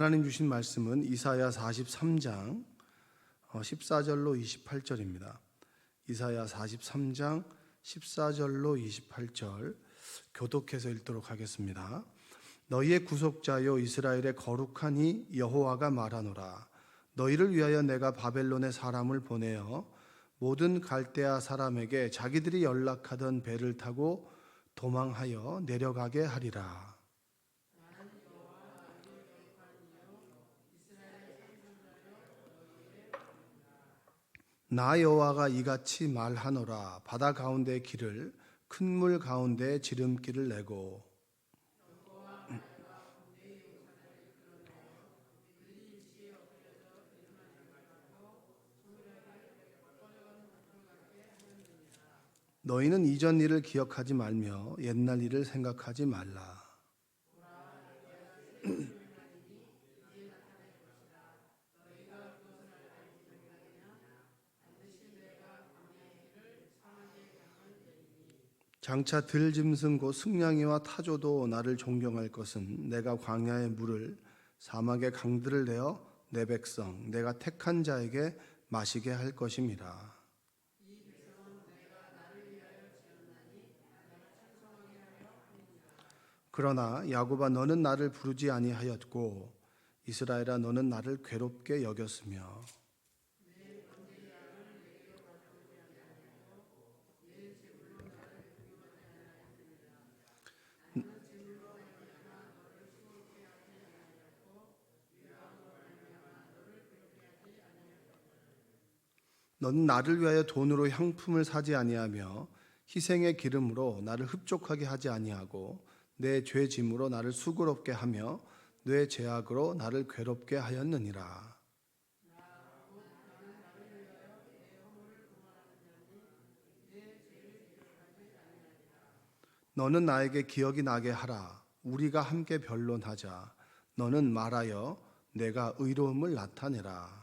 하나님 주신 말씀은 이사야 43장 14절로 28절입니다. 이사야 43장 14절로 28절 교독해서 읽도록 하겠습니다. 너희의 구속자여 이스라엘의 거룩한 이 여호와가 말하노라. 너희를 위하여 내가 바벨론의 사람을 보내어 모든 갈대아 사람에게 자기들이 연락하던 배를 타고 도망하여 내려가게 하리라. 나 여호와가 이같이 말하노라. 바다 가운데 길을 큰 물 가운데 지름길을 내고 너희는 이전 일을 기억하지 말며 옛날 일을 생각하지 말라. 장차 들짐승 곧 승냥이와 타조도 나를 존경할 것은 내가 광야의 물을 사막의 강들을 내어 내 백성 내가 택한 자에게 마시게 할 것임이라. 그러나 야곱아 너는 나를 부르지 아니하였고 이스라엘아 너는 나를 괴롭게 여겼으며 너는 나를 위하여 돈으로 향품을 사지 아니하며 희생의 기름으로 나를 흡족하게 하지 아니하고 내 죄 짐으로 나를 수고롭게 하며 내 죄악으로 나를 괴롭게 하였느니라. 너는 나에게 기억이 나게 하라. 우리가 함께 변론하자. 너는 말하여 내가 의로움을 나타내라.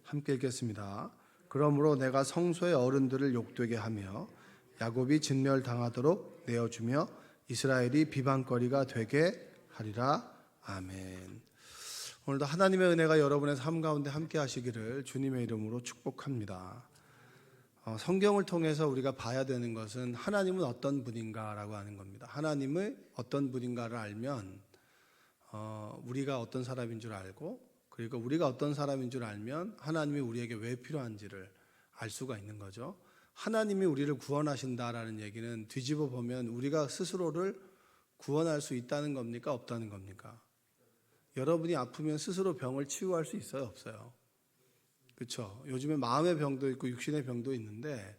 함께 읽겠습니다. 그러므로 내가 성소의 어른들을 욕되게 하며 야곱이 진멸당하도록 내어주며 이스라엘이 비방거리가 되게 하리라. 아멘. 오늘도 하나님의 은혜가 여러분의 삶 가운데 함께 하시기를 주님의 이름으로 축복합니다. 성경을 통해서 우리가 봐야 되는 것은 하나님은 어떤 분인가라고 하는 겁니다. 하나님을 어떤 분인가를 알면 우리가 어떤 사람인 줄 알고, 그리고 우리가 어떤 사람인 줄 알면 하나님이 우리에게 왜 필요한지를 알 수가 있는 거죠. 하나님이 우리를 구원하신다라는 얘기는 뒤집어 보면 우리가 스스로를 구원할 수 있다는 겁니까? 없다는 겁니까? 여러분이 아프면 스스로 병을 치유할 수 있어요? 없어요? 그렇죠? 요즘에 마음의 병도 있고 육신의 병도 있는데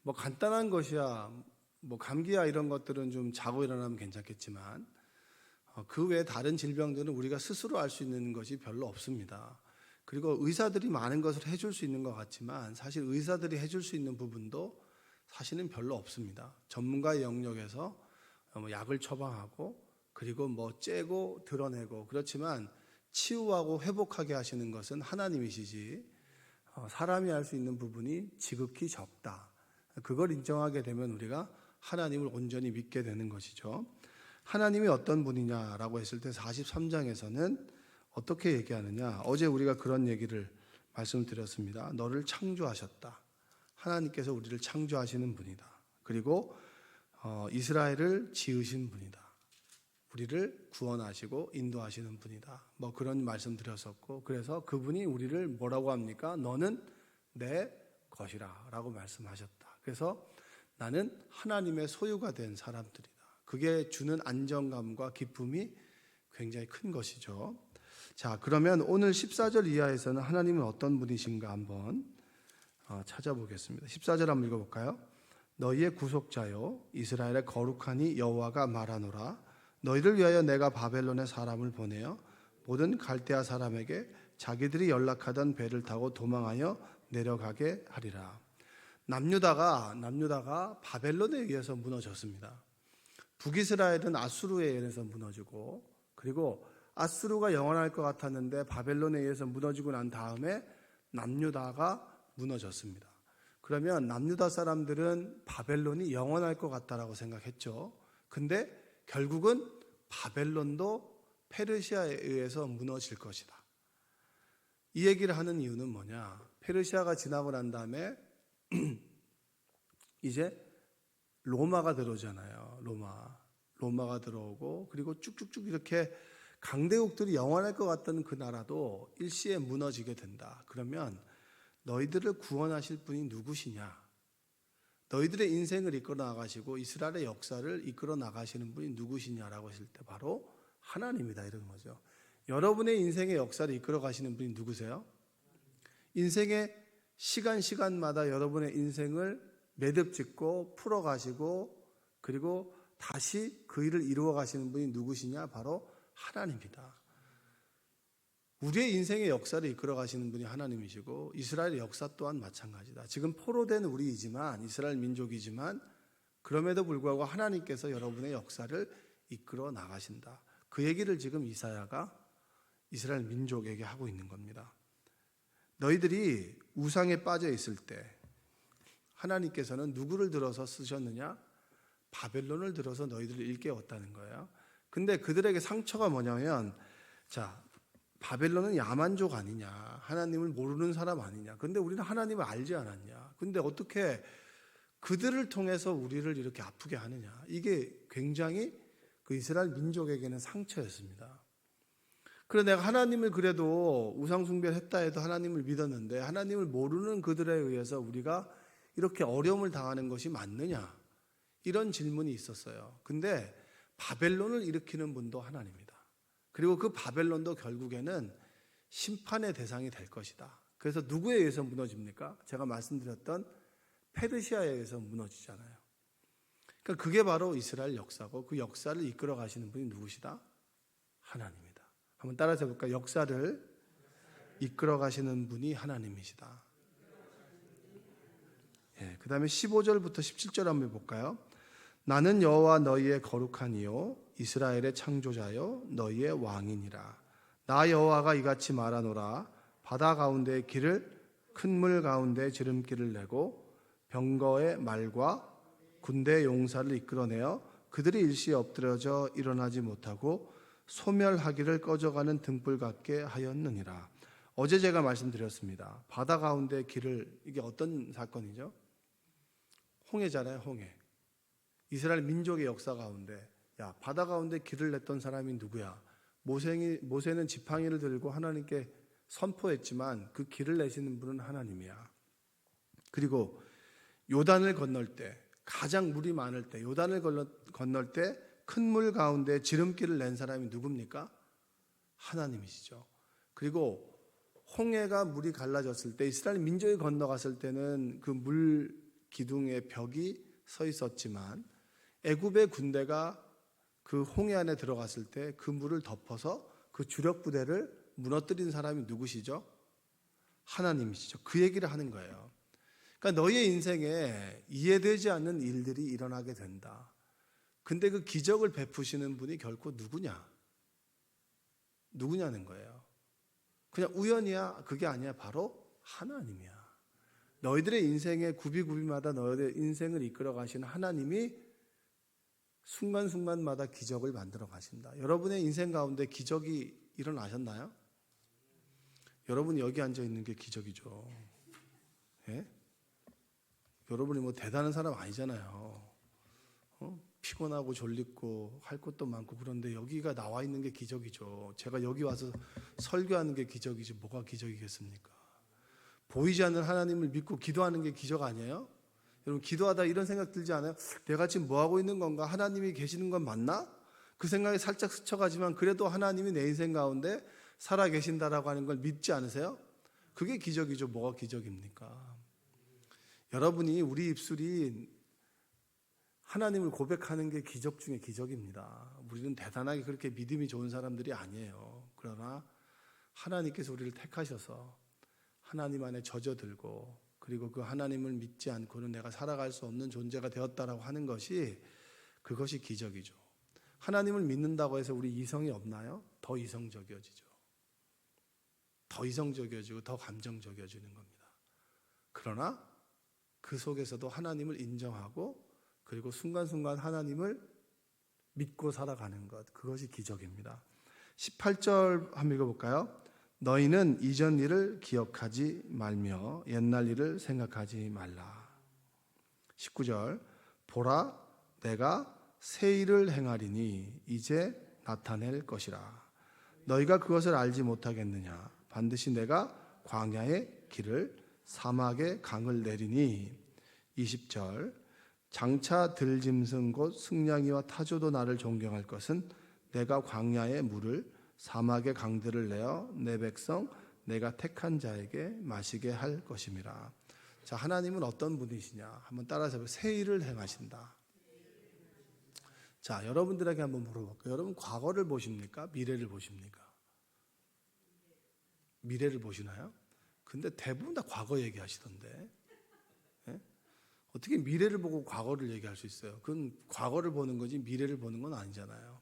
뭐 간단한 것이야, 뭐 감기야 이런 것들은 좀 자고 일어나면 괜찮겠지만 그 외에 다른 질병들은 우리가 스스로 알 수 있는 것이 별로 없습니다. 그리고 의사들이 많은 것을 해줄 수 있는 것 같지만 사실 의사들이 해줄 수 있는 부분도 사실은 별로 없습니다. 전문가의 영역에서 약을 처방하고 그리고 뭐 째고 드러내고 그렇지만 치유하고 회복하게 하시는 것은 하나님이시지 사람이 할 수 있는 부분이 지극히 적다. 그걸 인정하게 되면 우리가 하나님을 온전히 믿게 되는 것이죠. 하나님이 어떤 분이냐라고 했을 때 43장에서는 어떻게 얘기하느냐. 어제 우리가 그런 얘기를 말씀드렸습니다. 너를 창조하셨다. 하나님께서 우리를 창조하시는 분이다. 그리고 이스라엘을 지으신 분이다. 우리를 구원하시고 인도하시는 분이다. 뭐 그런 말씀 드렸었고, 그래서 그분이 우리를 뭐라고 합니까? 너는 내 것이라 라고 말씀하셨다. 그래서 나는 하나님의 소유가 된 사람들이다. 그게 주는 안정감과 기쁨이 굉장히 큰 것이죠. 자, 그러면 오늘 14절 이하에서는 하나님은 어떤 분이신가 한번 찾아보겠습니다. 14절 한번 읽어볼까요? 너희의 구속자요 이스라엘의 거룩하니 여호와가 말하노라. 너희를 위하여 내가 바벨론의 사람을 보내어 모든 갈대아 사람에게 자기들이 연락하던 배를 타고 도망하여 내려가게 하리라. 남유다가 바벨론에 의해서 무너졌습니다. 북이스라엘은 아수르에 의해서 무너지고, 그리고 아수르가 영원할 것 같았는데 바벨론에 의해서 무너지고 난 다음에 남유다가 무너졌습니다. 그러면 남유다 사람들은 바벨론이 영원할 것 같다라고 생각했죠. 근데 결국은 바벨론도 페르시아에 의해서 무너질 것이다. 이 얘기를 하는 이유는 뭐냐? 페르시아가 지나고 난 다음에 이제 로마가 들어오잖아요. 로마가 들어오고, 그리고 쭉쭉쭉 이렇게 강대국들이 영원할 것 같던 그 나라도 일시에 무너지게 된다. 그러면 너희들을 구원하실 분이 누구시냐? 너희들의 인생을 이끌어 나가시고 이스라엘의 역사를 이끌어 나가시는 분이 누구시냐라고 했을 때 바로 하나님이다, 이런 거죠. 여러분의 인생의 역사를 이끌어 가시는 분이 누구세요? 인생의 시간마다 여러분의 인생을 매듭 짓고 풀어 가시고, 그리고 다시 그 일을 이루어 가시는 분이 누구시냐? 바로 하나님이다. 우리의 인생의 역사를 이끌어 가시는 분이 하나님이시고, 이스라엘의 역사 또한 마찬가지다. 지금 포로된 우리이지만, 이스라엘 민족이지만, 그럼에도 불구하고 하나님께서 여러분의 역사를 이끌어 나가신다. 그 얘기를 지금 이사야가 이스라엘 민족에게 하고 있는 겁니다. 너희들이 우상에 빠져 있을 때 하나님께서는 누구를 들어서 쓰셨느냐? 바벨론을 들어서 너희들을 일깨웠다는 거예요. 근데 그들에게 상처가 뭐냐면, 자, 바벨론은 야만족 아니냐, 하나님을 모르는 사람 아니냐, 근데 우리는 하나님을 알지 않았냐, 근데 어떻게 그들을 통해서 우리를 이렇게 아프게 하느냐. 이게 굉장히 그 이스라엘 민족에게는 상처였습니다. 그래, 내가 하나님을 그래도 우상숭배를 했다 해도 하나님을 믿었는데 하나님을 모르는 그들에 의해서 우리가 이렇게 어려움을 당하는 것이 맞느냐, 이런 질문이 있었어요. 근데 바벨론을 일으키는 분도 하나님이다. 그리고 그 바벨론도 결국에는 심판의 대상이 될 것이다. 그래서 누구에 의해서 무너집니까? 제가 말씀드렸던 페르시아에 의해서 무너지잖아요. 그러니까 그게 바로 이스라엘 역사고, 그 역사를 이끌어 가시는 분이 누구시다? 하나님이다. 한번 따라서 해볼까요? 역사를 이끌어 가시는 분이 하나님이시다. 예, 그 다음에 15절부터 17절 한번 볼까요? 나는 여호와 너희의 거룩한 이요 이스라엘의 창조자요 너희의 왕이니라. 나 여호와가 이같이 말하노라. 바다 가운데의 길을 큰 물 가운데 지름길을 내고 병거의 말과 군대의 용사를 이끌어내어 그들이 일시에 엎드려져 일어나지 못하고 소멸하기를 꺼져가는 등불 같게 하였느니라. 어제 제가 말씀드렸습니다. 바다 가운데 길을, 이게 어떤 사건이죠? 홍해잖아요, 홍해. 이스라엘 민족의 역사 가운데, 야, 바다 가운데 길을 냈던 사람이 누구야? 모세는 지팡이를 들고 하나님께 선포했지만 그 길을 내시는 분은 하나님이야. 그리고 요단을 건널 때, 가장 물이 많을 때, 요단을 건널 때 큰 물 가운데 지름길을 낸 사람이 누굽니까? 하나님이시죠. 그리고 홍해가 물이 갈라졌을 때 이스라엘 민족이 건너갔을 때는 그 물 기둥의 벽이 서 있었지만 애굽의 군대가 그 홍해 안에 들어갔을 때 그 물을 덮어서 그 주력 부대를 무너뜨린 사람이 누구시죠? 하나님이시죠. 그 얘기를 하는 거예요. 그러니까 너희의 인생에 이해되지 않는 일들이 일어나게 된다. 근데 그 기적을 베푸시는 분이 결코 누구냐는 거예요. 그냥 우연이야? 그게 아니야. 바로 하나님이야. 너희들의 인생의 구비구비마다 너희들의 인생을 이끌어 가시는 하나님이 순간순간마다 기적을 만들어 가신다. 여러분의 인생 가운데 기적이 일어나셨나요? 여러분이 여기 앉아 있는 게 기적이죠. 예? 여러분이 뭐 대단한 사람 아니잖아요. 피곤하고 졸립고 할 것도 많고, 그런데 여기가 나와 있는 게 기적이죠. 제가 여기 와서 설교하는 게 기적이지 뭐가 기적이겠습니까? 보이지 않는 하나님을 믿고 기도하는 게 기적 아니에요? 여러분, 기도하다 이런 생각 들지 않아요? 내가 지금 뭐 하고 있는 건가? 하나님이 계시는 건 맞나? 그 생각이 살짝 스쳐가지만 그래도 하나님이 내 인생 가운데 살아 계신다라고 하는 걸 믿지 않으세요? 그게 기적이죠. 뭐가 기적입니까? 여러분이, 우리 입술이 하나님을 고백하는 게 기적 중에 기적입니다. 우리는 대단하게 그렇게 믿음이 좋은 사람들이 아니에요. 그러나 하나님께서 우리를 택하셔서 하나님 안에 젖어들고, 그리고 그 하나님을 믿지 않고는 내가 살아갈 수 없는 존재가 되었다라고 하는 것이, 그것이 기적이죠. 하나님을 믿는다고 해서 우리 이성이 없나요? 더 이성적이어지죠. 더 이성적이어지고 더 감정적이어지는 겁니다. 그러나 그 속에서도 하나님을 인정하고, 그리고 순간순간 하나님을 믿고 살아가는 것, 그것이 기적입니다. 18절 한번 읽어볼까요? 너희는 이전 일을 기억하지 말며 옛날 일을 생각하지 말라. 19절 보라 내가 새 일을 행하리니 이제 나타낼 것이라. 너희가 그것을 알지 못하겠느냐? 반드시 내가 광야의 길을 사막의 강을 내리니. 20절 장차 들짐승 곧 승냥이와 타조도 나를 존경할 것은 내가 광야의 물을 사막의 강들을 내어 내 백성 내가 택한 자에게 마시게 할 것임이라. 자, 하나님은 어떤 분이시냐? 한번 따라서 새 일을 행하신다. 자, 여러분들에게 한번 물어볼까요? 여러분 과거를 보십니까? 미래를 보십니까? 미래를 보시나요? 근데 대부분 다 과거 얘기하시던데. 예? 어떻게 미래를 보고 과거를 얘기할 수 있어요? 그건 과거를 보는 거지 미래를 보는 건 아니잖아요.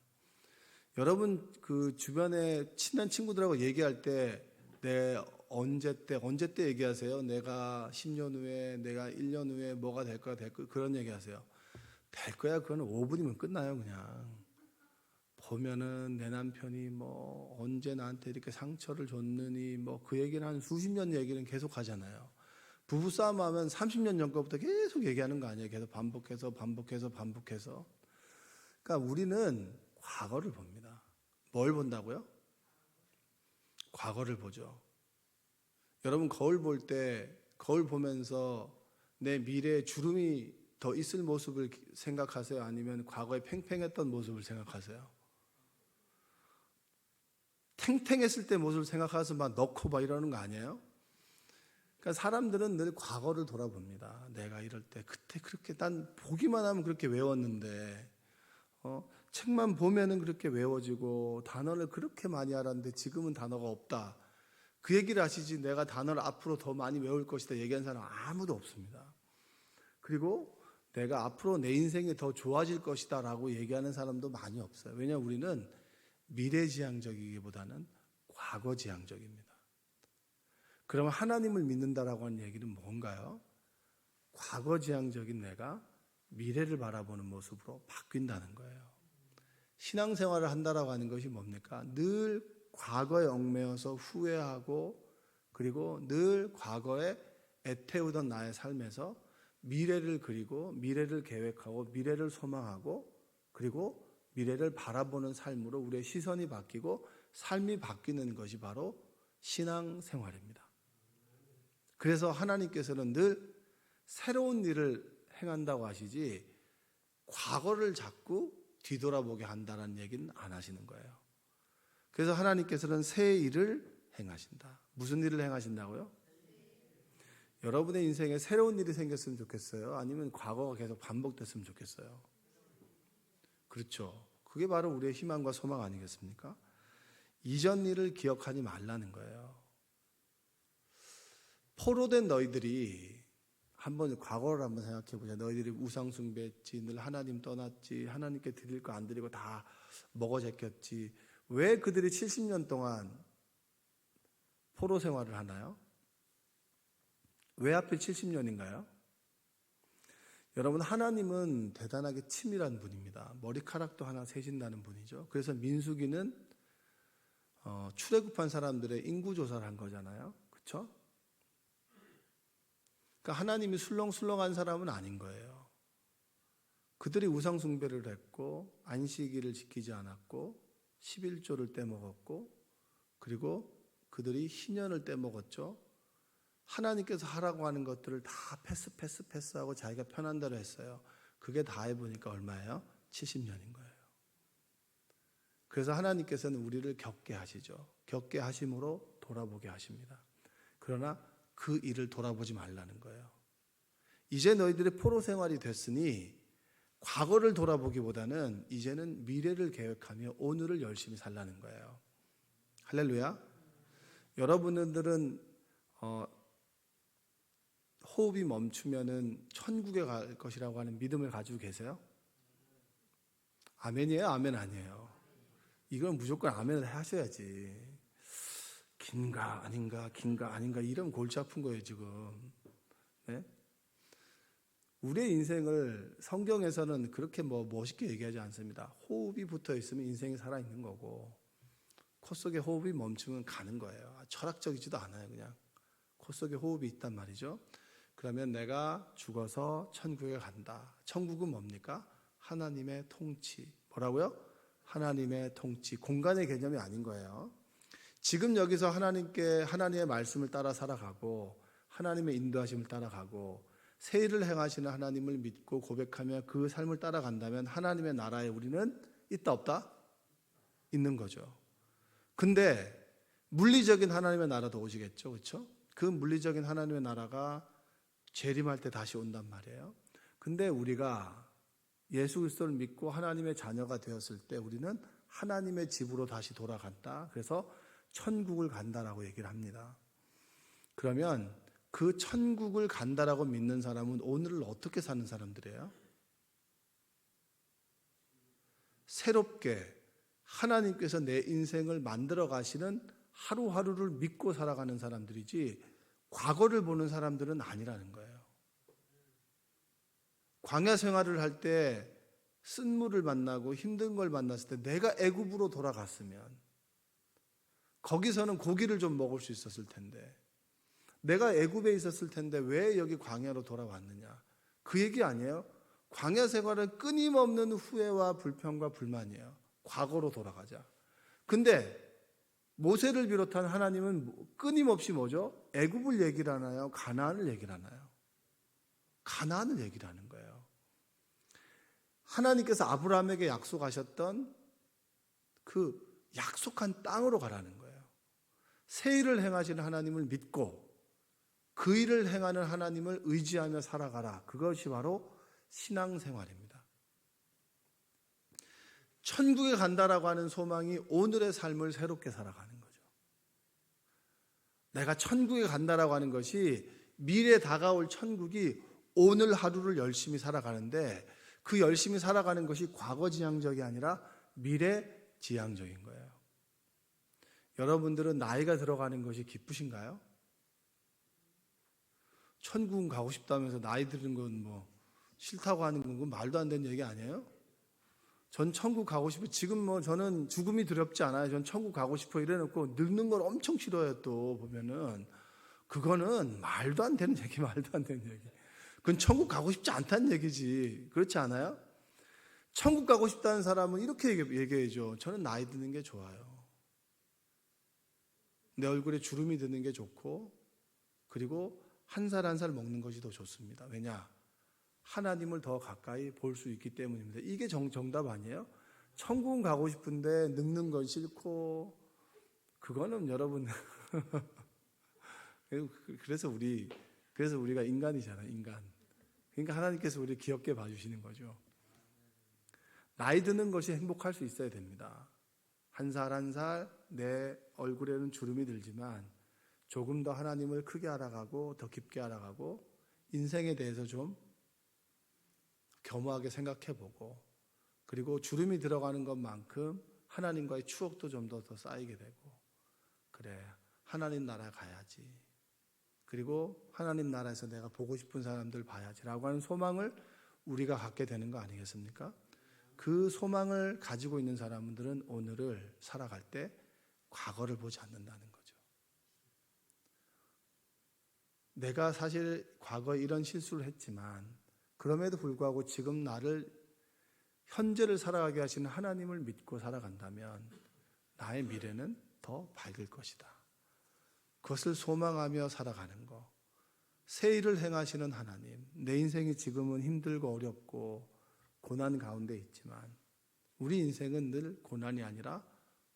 여러분 그 주변에 친한 친구들하고 얘기할 때 내 언제 때 얘기하세요? 내가 10년 후에, 내가 1년 후에 뭐가 될 거야, 그런 얘기하세요. 될 거야, 그건 5분이면 끝나요, 그냥. 보면은 내 남편이 뭐 언제 나한테 이렇게 상처를 줬느니 뭐 그 얘기는 한 수십 년 얘기는 계속 하잖아요. 부부싸움 하면 30년 전 거부터 계속 얘기하는 거 아니에요? 계속 반복해서. 그러니까 우리는 과거를 봅니다. 뭘 본다고요? 과거를 보죠. 여러분 거울 볼 때 거울 보면서 내 미래에 주름이 더 있을 모습을 생각하세요? 아니면 과거에 팽팽했던 모습을 생각하세요? 탱탱했을 때 모습을 생각해서 막 넣고 막 이러는 거 아니에요? 그러니까 사람들은 늘 과거를 돌아봅니다. 내가 이럴 때 그때 그렇게 난 보기만 하면 그렇게 외웠는데 책만 보면은 그렇게 외워지고 단어를 그렇게 많이 알았는데 지금은 단어가 없다. 그 얘기를 하시지 내가 단어를 앞으로 더 많이 외울 것이다 얘기한 사람 아무도 없습니다. 그리고 내가 앞으로 내 인생이 더 좋아질 것이다 라고 얘기하는 사람도 많이 없어요. 왜냐하면 우리는 미래지향적이기보다는 과거지향적입니다. 그러면 하나님을 믿는다라고 하는 얘기는 뭔가요? 과거지향적인 내가 미래를 바라보는 모습으로 바뀐다는 거예요. 신앙생활을 한다라고 하는 것이 뭡니까? 늘 과거에 얽매여서 후회하고 그리고 늘 과거에 애태우던 나의 삶에서 미래를 그리고 미래를 계획하고 미래를 소망하고 그리고 미래를 바라보는 삶으로 우리의 시선이 바뀌고 삶이 바뀌는 것이 바로 신앙생활입니다. 그래서 하나님께서는 늘 새로운 일을 행한다고 하시지 과거를 자꾸 뒤돌아보게 한다는 얘기는 안 하시는 거예요. 그래서 하나님께서는 새 일을 행하신다. 무슨 일을 행하신다고요? 여러분의 인생에 새로운 일이 생겼으면 좋겠어요? 아니면 과거가 계속 반복됐으면 좋겠어요? 그렇죠. 그게 바로 우리의 희망과 소망 아니겠습니까? 이전 일을 기억하지 말라는 거예요. 포로된 너희들이 한번 과거를 한번 생각해 보자. 너희들이 우상 숭배했지, 늘 하나님 떠났지, 하나님께 드릴 거 안 드리고 다 먹어 제꼈지. 왜 그들이 70년 동안 포로 생활을 하나요? 왜 하필 70년인가요? 여러분 하나님은 대단하게 치밀한 분입니다. 머리카락도 하나 세신다는 분이죠. 그래서 민수기는 출애굽한 사람들의 인구 조사를 한 거잖아요. 그렇죠? 그러니까 하나님이 술렁술렁한 사람은 아닌 거예요. 그들이 우상 숭배를 했고 안식일을 지키지 않았고 11조를 떼먹었고 그리고 그들이 희년을 떼먹었죠. 하나님께서 하라고 하는 것들을 다 패스하고 자기가 편한 대로 했어요. 그게 다 해보니까 얼마예요? 70년인 거예요. 그래서 하나님께서는 우리를 겪게 하시죠. 겪게 하심으로 돌아보게 하십니다. 그러나 그 일을 돌아보지 말라는 거예요. 이제 너희들의 포로 생활이 됐으니 과거를 돌아보기보다는 이제는 미래를 계획하며 오늘을 열심히 살라는 거예요. 할렐루야. 여러분들은 호흡이 멈추면은 천국에 갈 것이라고 하는 믿음을 가지고 계세요? 아멘이에요? 아멘 아니에요? 이건 무조건 아멘을 하셔야지. 긴가 아닌가 이러면 골치 아픈 거예요 지금. 네? 우리의 인생을 성경에서는 그렇게 멋있게 얘기하지 않습니다. 호흡이 붙어 있으면 인생이 살아있는 거고, 코 속에 호흡이 멈추면 가는 거예요. 철학적이지도 않아요. 그냥 코 속에 호흡이 있단 말이죠. 그러면 내가 죽어서 천국에 간다. 천국은 뭡니까? 하나님의 통치. 뭐라고요? 하나님의 통치. 공간의 개념이 아닌 거예요. 지금 여기서 하나님의 말씀을 따라 살아가고 하나님의 인도하심을 따라가고 새 일을 행하시는 하나님을 믿고 고백하며 그 삶을 따라간다면 하나님의 나라에 우리는 있다 없다? 있는 거죠. 근데 물리적인 하나님의 나라도 오시겠죠. 그렇죠? 그 물리적인 하나님의 나라가 재림할 때 다시 온단 말이에요. 근데 우리가 예수 그리스도를 믿고 하나님의 자녀가 되었을 때 우리는 하나님의 집으로 다시 돌아간다. 그래서 천국을 간다라고 얘기를 합니다. 그러면 그 천국을 간다라고 믿는 사람은 오늘을 어떻게 사는 사람들이에요? 새롭게 하나님께서 내 인생을 만들어 가시는 하루하루를 믿고 살아가는 사람들이지 과거를 보는 사람들은 아니라는 거예요. 광야 생활을 할 때 쓴물을 만나고 힘든 걸 만났을 때 내가 애굽으로 돌아갔으면 거기서는 고기를 좀 먹을 수 있었을 텐데 내가 애굽에 있었을 텐데 왜 여기 광야로 돌아왔느냐? 그 얘기 아니에요. 광야 생활은 끊임없는 후회와 불평과 불만이에요. 과거로 돌아가자. 근데 모세를 비롯한 하나님은 끊임없이 뭐죠? 애굽을 얘기를 하나요? 가나안을 얘기를 하나요? 가나안을 얘기를 하는 거예요. 하나님께서 아브라함에게 약속하셨던 그 약속한 땅으로 가라는 거예요. 새 일을 행하시는 하나님을 믿고 그 일을 행하는 하나님을 의지하며 살아가라. 그것이 바로 신앙생활입니다. 천국에 간다라고 하는 소망이 오늘의 삶을 새롭게 살아가는 거죠. 내가 천국에 간다라고 하는 것이 미래에 다가올 천국이 오늘 하루를 열심히 살아가는데 그 열심히 살아가는 것이 과거지향적이 아니라 미래지향적인 거예요. 여러분들은 나이가 들어가는 것이 기쁘신가요? 천국 가고 싶다면서 나이 드는 건 싫다고 하는 건 말도 안 되는 얘기 아니에요? 전 천국 가고 싶어요. 지금 저는 죽음이 두렵지 않아요. 전 천국 가고 싶어 이래놓고 늙는 걸 엄청 싫어해요. 또 보면은 그거는 말도 안 되는 얘기, 말도 안 되는 얘기. 그건 천국 가고 싶지 않다는 얘기지. 그렇지 않아요? 천국 가고 싶다는 사람은 이렇게 얘기해야죠. 저는 나이 드는 게 좋아요. 내 얼굴에 주름이 드는 게 좋고 그리고 한 살 한 살 먹는 것이 더 좋습니다. 왜냐? 하나님을 더 가까이 볼 수 있기 때문입니다. 이게 정답 아니에요? 천국은 가고 싶은데 늙는 건 싫고 그거는 여러분 그래서 우리가 인간이잖아요. 인간. 그러니까 하나님께서 우리를 귀엽게 봐주시는 거죠. 나이 드는 것이 행복할 수 있어야 됩니다. 한 살 한 살 내 얼굴에는 주름이 들지만 조금 더 하나님을 크게 알아가고 더 깊게 알아가고 인생에 대해서 좀 겸허하게 생각해보고 그리고 주름이 들어가는 것만큼 하나님과의 추억도 좀 더 쌓이게 되고 그래 하나님 나라 가야지 그리고 하나님 나라에서 내가 보고 싶은 사람들 봐야지라고 하는 소망을 우리가 갖게 되는 거 아니겠습니까? 그 소망을 가지고 있는 사람들은 오늘을 살아갈 때 과거를 보지 않는다는 거죠. 내가 사실 과거에 이런 실수를 했지만 그럼에도 불구하고 지금 나를 현재를 살아가게 하시는 하나님을 믿고 살아간다면 나의 미래는 더 밝을 것이다. 그것을 소망하며 살아가는 것. 새 일을 행하시는 하나님. 내 인생이 지금은 힘들고 어렵고 고난 가운데 있지만 우리 인생은 늘 고난이 아니라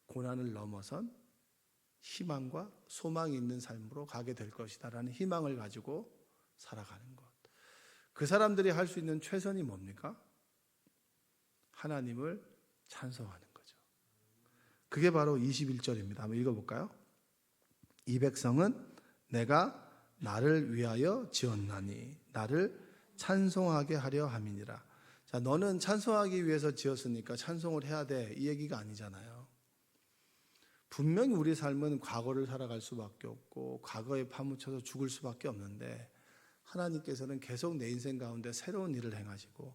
고난을 넘어선 희망과 소망이 있는 삶으로 가게 될 것이다라는 희망을 가지고 살아가는 것. 그 사람들이 할 수 있는 최선이 뭡니까? 하나님을 찬송하는 거죠. 그게 바로 21절입니다. 한번 읽어볼까요? 이 백성은 내가 나를 위하여 지었나니 나를 찬송하게 하려 함이니라. 자, 너는 찬송하기 위해서 지었으니까 찬송을 해야 돼. 이 얘기가 아니잖아요. 분명히 우리 삶은 과거를 살아갈 수밖에 없고 과거에 파묻혀서 죽을 수밖에 없는데 하나님께서는 계속 내 인생 가운데 새로운 일을 행하시고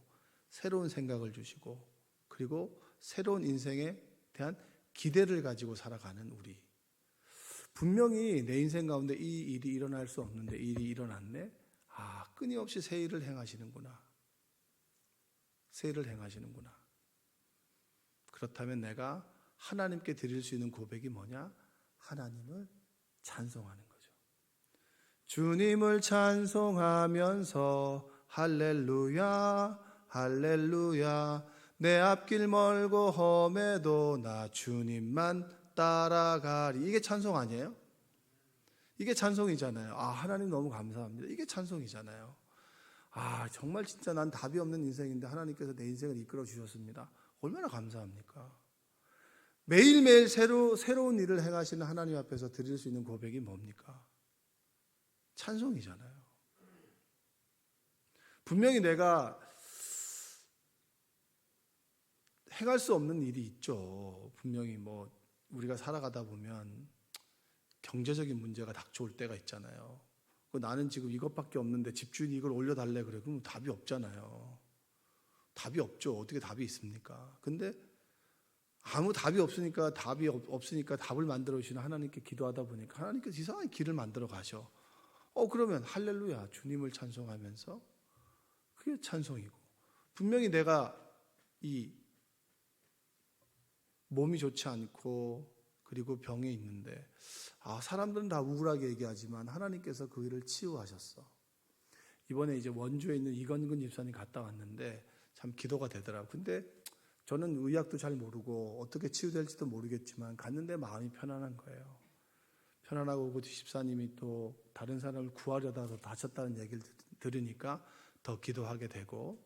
새로운 생각을 주시고 그리고 새로운 인생에 대한 기대를 가지고 살아가는 우리. 분명히 내 인생 가운데 이 일이 일어날 수 없는데 이 일이 일어났네. 끊임없이 새 일을 행하시는구나. 새 일을 행하시는구나. 그렇다면 내가 하나님께 드릴 수 있는 고백이 뭐냐? 하나님을 찬송하는 거죠. 주님을 찬송하면서 할렐루야 할렐루야 내 앞길 멀고 험해도 나 주님만 따라가리. 이게 찬송 아니에요? 이게 찬송이잖아요. 하나님 너무 감사합니다. 이게 찬송이잖아요. 정말 진짜 난 답이 없는 인생인데 하나님께서 내 인생을 이끌어 주셨습니다. 얼마나 감사합니까? 매일매일 새로운 일을 행하시는 하나님 앞에서 드릴 수 있는 고백이 뭡니까? 찬송이잖아요. 분명히 내가 행할 수 없는 일이 있죠. 분명히 우리가 살아가다 보면 경제적인 문제가 닥쳐올 때가 있잖아요. 나는 지금 이것밖에 없는데 집주인이 이걸 올려달래 그래. 그럼 답이 없잖아요. 답이 없죠. 어떻게 답이 있습니까? 근데 아무 답이 없으니까 답을 만들어 주시는 하나님께 기도하다 보니까 하나님께서 이상한 길을 만들어 가셔. 그러면 할렐루야 주님을 찬송하면서 그게 찬송이고, 분명히 내가 이 몸이 좋지 않고 그리고 병에 있는데 사람들은 다 우울하게 얘기하지만 하나님께서 그 일을 치유하셨어. 이번에 이제 원주에 있는 이건근 집사님 갔다 왔는데 참 기도가 되더라고요. 근데 저는 의학도 잘 모르고 어떻게 치유될지도 모르겠지만 갔는데 마음이 편안한 거예요. 편안하고 그 집사님이 또 다른 사람을 구하려다 더 다쳤다는 얘기를 들으니까 더 기도하게 되고,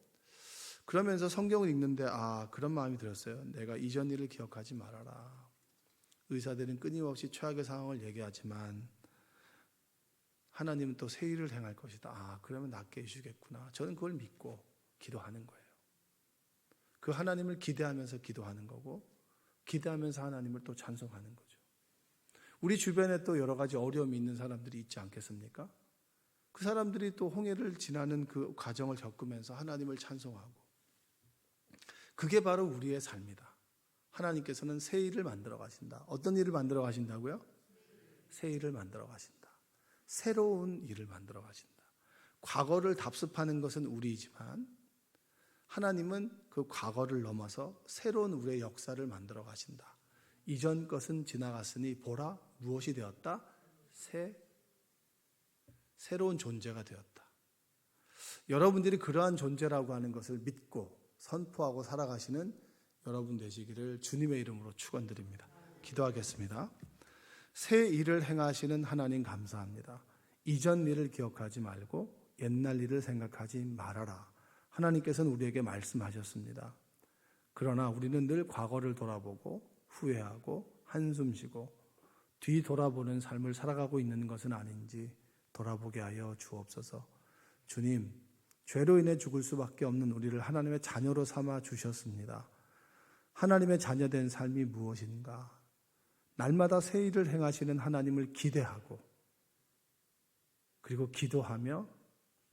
그러면서 성경을 읽는데 그런 마음이 들었어요. 내가 이전 일을 기억하지 말아라. 의사들은 끊임없이 최악의 상황을 얘기하지만 하나님은 또 새 일을 행할 것이다. 그러면 낫게 해주겠구나. 저는 그걸 믿고 기도하는 거예요. 그 하나님을 기대하면서 기도하는 거고, 기대하면서 하나님을 또 찬송하는 거죠. 우리 주변에 또 여러 가지 어려움이 있는 사람들이 있지 않겠습니까? 그 사람들이 또 홍해를 지나는 그 과정을 겪으면서 하나님을 찬송하고, 그게 바로 우리의 삶이다. 하나님께서는 새 일을 만들어 가신다. 어떤 일을 만들어 가신다고요? 새 일을 만들어 가신다. 새로운 일을 만들어 가신다. 과거를 답습하는 것은 우리이지만 하나님은 그 과거를 넘어서 새로운 우리의 역사를 만들어 가신다. 이전 것은 지나갔으니 보라 무엇이 되었다? 새로운 존재가 되었다. 여러분들이 그러한 존재라고 하는 것을 믿고 선포하고 살아가시는 여러분 되시기를 주님의 이름으로 축원드립니다. 기도하겠습니다. 새 일을 행하시는 하나님 감사합니다. 이전 일을 기억하지 말고 옛날 일을 생각하지 말아라. 하나님께서는 우리에게 말씀하셨습니다. 그러나 우리는 늘 과거를 돌아보고 후회하고 한숨 쉬고 뒤 돌아보는 삶을 살아가고 있는 것은 아닌지 돌아보게 하여 주옵소서. 주님, 죄로 인해 죽을 수밖에 없는 우리를 하나님의 자녀로 삼아 주셨습니다. 하나님의 자녀된 삶이 무엇인가? 날마다 새 일을 행하시는 하나님을 기대하고 그리고 기도하며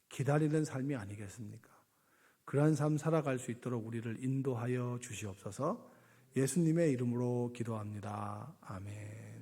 기다리는 삶이 아니겠습니까? 그러한 삶 살아갈 수 있도록 우리를 인도하여 주시옵소서. 예수님의 이름으로 기도합니다. 아멘.